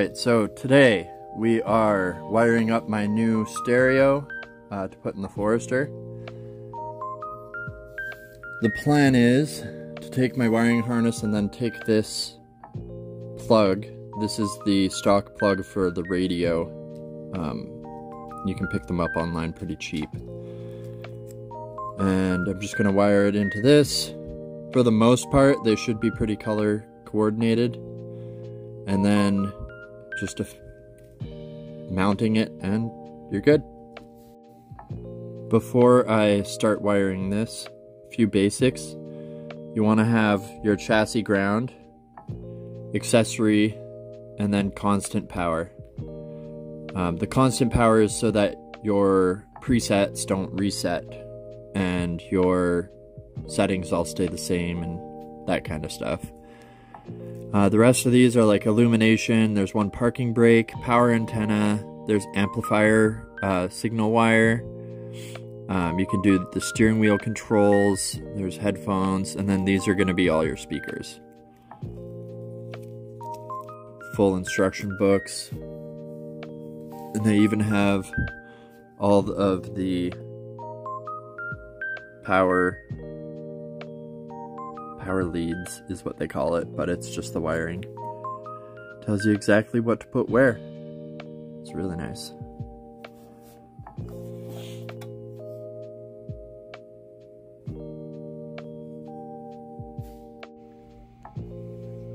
Alright, so today we are wiring up my new stereo to put in the Forester. The plan is to take my wiring harness and then take this plug. This is the stock plug for the radio. You can pick them up online pretty cheap. And I'm just going to wire it into this. For the most part, they should be pretty color coordinated. And then just mounting it and you're good. Before I start wiring this, a few basics. You want to have your chassis ground, accessory, and then constant power. The constant power is so that your presets don't reset and your settings all stay the same and that kind of stuff. The rest of these are like illumination, there's one parking brake, power antenna, there's amplifier, signal wire, you can do the steering wheel controls, there's headphones, and then these are going to be all your speakers. Full instruction books, and they even have all of the power leads is what they call it, but it's just the wiring. Tells you exactly what to put where. It's really nice.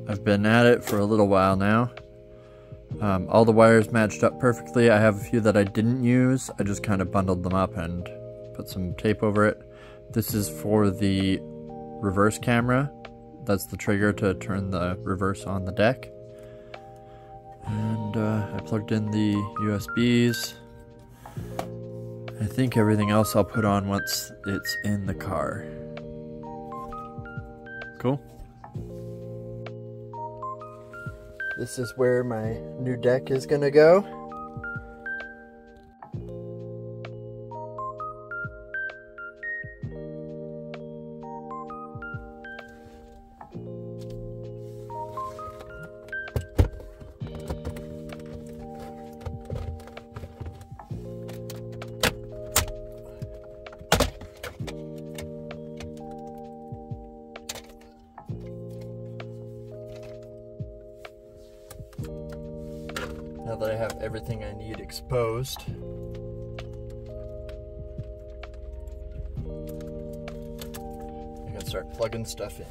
I've been at it for a little while now. All the wires matched up perfectly. I have a few that I didn't use. I just kind of bundled them up and put some tape over it. This is for the reverse camera. That's the trigger to turn the reverse on the deck. And I plugged in the USBs. I think everything else I'll put on once it's in the car. Cool. This is where my new deck is gonna go. Now that I have everything I need exposed, I can start plugging stuff in.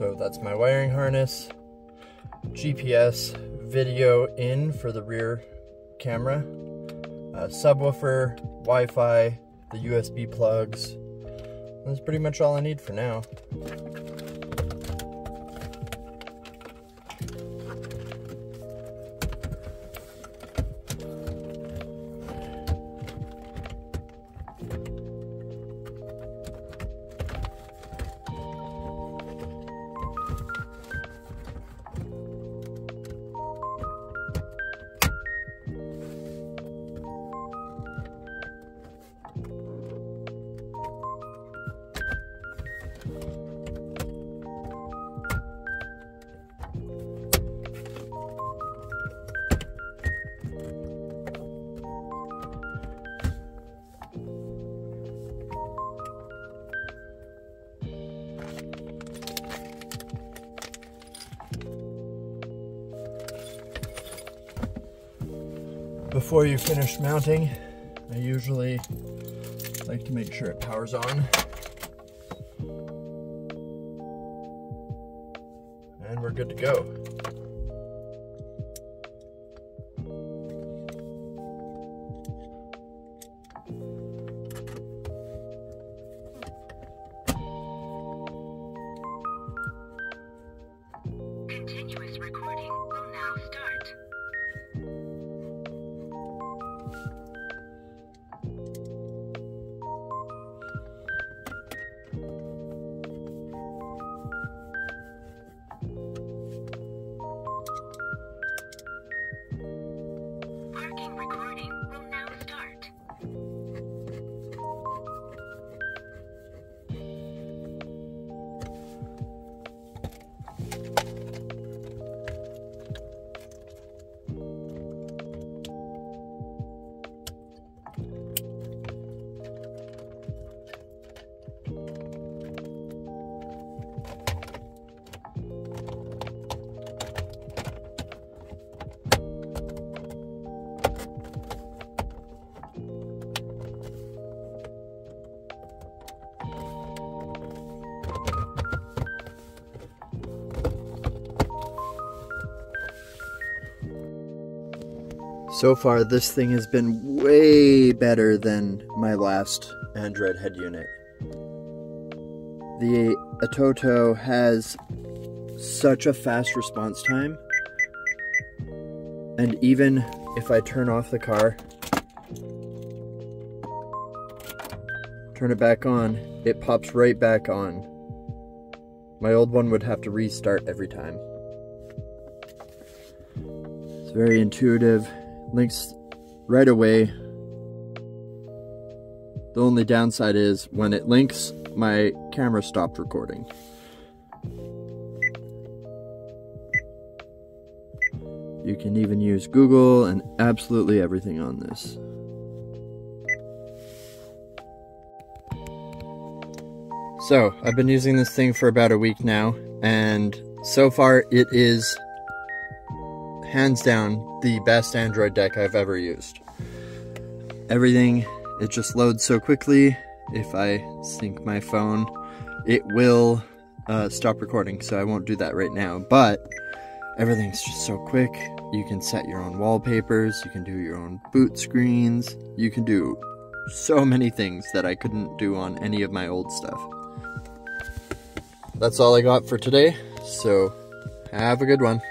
So that's my wiring harness, GPS, video in for the rear camera, subwoofer, Wi-Fi, the USB plugs. That's pretty much all I need for now. Before you finish mounting, I usually like to make sure it powers on. And we're good to go. Continuous recording will now start. Parking recording will now start. So far, this thing has been way better than my last Android head unit. The ATOTO has such a fast response time, and even if I turn off the car, turn it back on, it pops right back on. My old one would have to restart every time. It's very intuitive. Links right away. The only downside is when it links, my camera stopped recording. You can even use Google and absolutely everything on this. So, I've been using this thing for about a week now, and so far it is hands down the best Android deck I've ever used. Everything, it just loads so quickly. If I sync my phone, it will stop recording, so I won't do that right now, but everything's just so quick. You can set your own wallpapers, you can do your own boot screens, you can do so many things that I couldn't do on any of my old stuff. That's all I got for today, so have a good one.